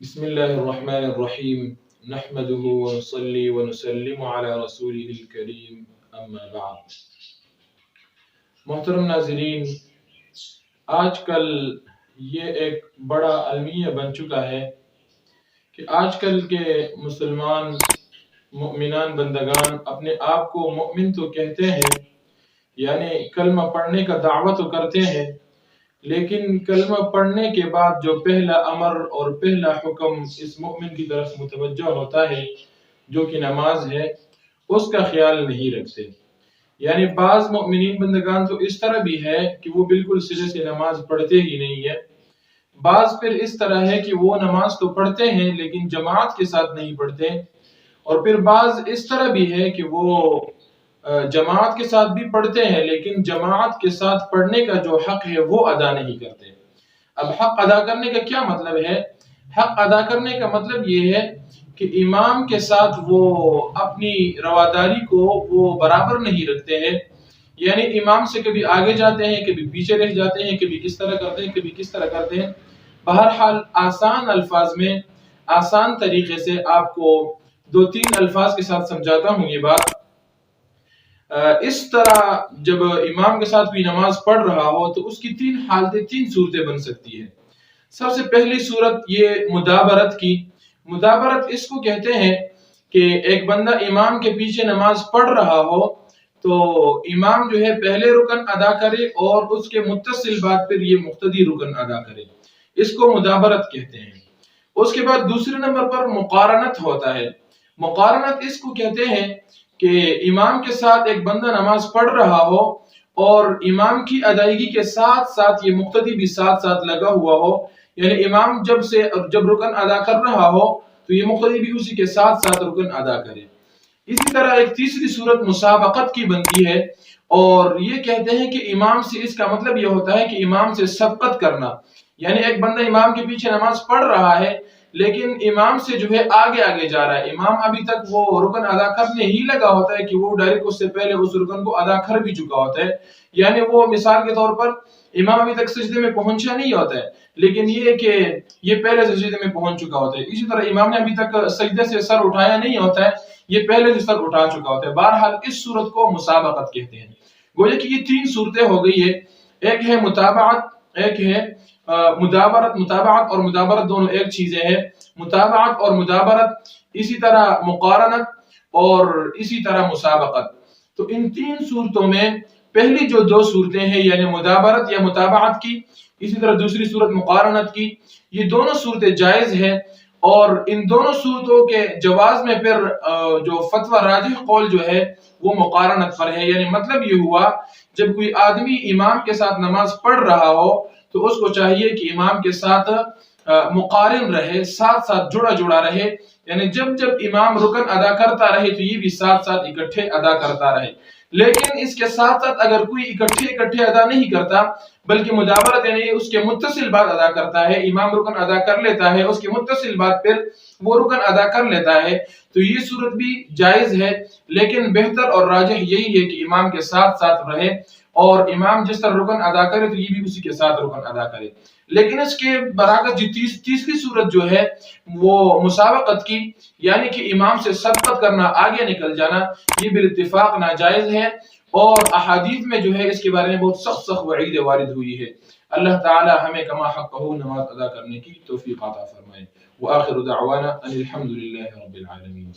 بسم الله الرحمن الرحيم نحمده ونصلي ونسلم على رسوله الكريم اما بعد. محترم ناظرین، آج کل یہ ایک بڑا المیہ بن چکا ہے کہ آج کل کے مسلمان مؤمنان بندگان اپنے آپ کو مؤمن تو کہتے ہیں، یعنی کلمہ پڑھنے کا دعوت تو کرتے ہیں، لیکن کلمہ پڑھنے کے بعد جو پہلا امر اور پہلا حکم اس مؤمن کی طرف متوجہ ہوتا ہے جو کہ نماز ہے، اس کا خیال نہیں رکھتے۔ یعنی بعض مؤمنین بندگان تو اس طرح بھی ہے کہ وہ بالکل سرے سے نماز پڑھتے ہی نہیں ہے، بعض پھر اس طرح ہے کہ وہ نماز تو پڑھتے ہیں لیکن جماعت کے ساتھ نہیں پڑھتے، اور پھر بعض اس طرح بھی ہے کہ وہ جماعت کے ساتھ بھی پڑھتے ہیں لیکن جماعت کے ساتھ پڑھنے کا جو حق ہے وہ ادا نہیں کرتے۔ اب حق ادا کرنے کا کیا مطلب ہے؟ حق ادا کرنے کا مطلب یہ ہے کہ امام کے ساتھ وہ اپنی رواداری کو وہ برابر نہیں رکھتے ہیں، یعنی امام سے کبھی آگے جاتے ہیں، کبھی پیچھے رہ جاتے ہیں، کبھی کس طرح کرتے ہیں، کبھی کس طرح کرتے ہیں۔ بہرحال آسان الفاظ میں آسان طریقے سے آپ کو دو تین الفاظ کے ساتھ سمجھاتا ہوں یہ بات۔ اس طرح جب امام کے ساتھ بھی نماز پڑھ رہا ہو تو اس کی تین حالتیں، تین صورتیں بن سکتی ہیں۔ سب سے پہلی صورت یہ مدابرت کی۔ مدابرت اس کو کہتے ہیں کہ ایک بندہ امام کے پیچھے نماز پڑھ رہا ہو تو امام جو ہے پہلے رکن ادا کرے اور اس کے متصل بعد پھر یہ مقتدی رکن ادا کرے، اس کو مدابرت کہتے ہیں۔ اس کے بعد دوسرے نمبر پر مقارنت ہوتا ہے۔ مقارنت اس کو کہتے ہیں کہ امام کے ساتھ ایک بندہ نماز پڑھ رہا ہو اور امام کی ادائیگی کے ساتھ ساتھ یہ مقتدی بھی ساتھ ساتھ لگا ہوا ہو، یعنی امام جب رکن ادا کر رہا ہو تو یہ مقتدی بھی اسی کے ساتھ ساتھ رکن ادا کرے۔ اسی طرح ایک تیسری صورت مسابقت کی بنتی ہے، اور یہ کہتے ہیں کہ امام سے، اس کا مطلب یہ ہوتا ہے کہ امام سے سبقت کرنا، یعنی ایک بندہ امام کے پیچھے نماز پڑھ رہا ہے لیکن امام سے جو ہے آگے آگے جا رہا ہے، امام ابھی تک وہ رکن ادا کرنے ہی لگا ہوتا ہے کہ وہ ڈائریکٹ اس سے پہلے اس رکن کو ادا کر بھی چکا ہوتا ہے، یعنی وہ مثال کے طور پر امام ابھی تک سجدے میں پہنچا نہیں ہوتا ہے لیکن یہ کہ یہ پہلے سے سجدے میں پہنچ چکا ہوتا ہے۔ اسی طرح امام نے ابھی تک سجدے سے سر اٹھایا نہیں ہوتا ہے، یہ پہلے سے سر اٹھا چکا ہوتا ہے۔ بہرحال اس صورت کو مسابقت کہتے ہیں۔ گویا کہ یہ تین صورتیں ہو گئی ہے، ایک ہے متابعت، ایک ہے مدابرت۔ متابعت اور مدابرت دونوں ایک چیزیں ہیں، متابعت اور مدابرت، اسی طرح مقارنت اور اسی طرح مسابقت۔ تو ان تین صورتوں میں پہلی جو دو صورتیں ہیں یعنی مدابرت یا متابعت کی، اسی طرح دوسری صورت مقارنت کی، یہ دونوں صورتیں جائز ہیں، اور ان دونوں صورتوں کے جواز میں پھر جو فتویٰ راجح قول جو ہے وہ مقارنت پر ہے۔ یعنی مطلب یہ ہوا جب کوئی آدمی امام کے ساتھ نماز پڑھ رہا ہو تو اس کو چاہیے کہ امام کے ساتھ مقارن رہے، ساتھ ساتھ جڑا جڑا رہے، یعنی جب امام رکن ادا کرتا رہے تو یہ بھی ساتھ ساتھ اکٹھے ادا کرتا رہے۔ لیکن اس کے ساتھ ساتھ اگر کوئی اکٹھے ادا نہیں کرتا بلکہ مدابرت یعنی اس کے متصل بعد ادا کرتا ہے، امام رکن ادا کر لیتا ہے، اس کے متصل بعد پھر وہ رکن ادا کر لیتا ہے، تو یہ صورت بھی جائز ہے، لیکن بہتر اور راجح یہی ہے کہ امام کے ساتھ ساتھ رہے اور امام جس طرح رکن ادا کرے تو یہ بھی اسی کے ساتھ رکن ادا کرے۔ لیکن اس کے برعکس تیسری صورت جو ہے وہ مسابقت کی، یعنی کہ امام سے سبقت کرنا، آگے نکل جانا، یہ بالاتفاق ناجائز ہے، اور احادیث میں جو ہے اس کے بارے میں بہت سخت وعید وارد ہوئی ہے۔ اللہ تعالی ہمیں کما حقہ نماز ادا کرنے کی توفیق عطا فرمائے۔ وآخر دعوانا ان الحمد للہ رب العالمین۔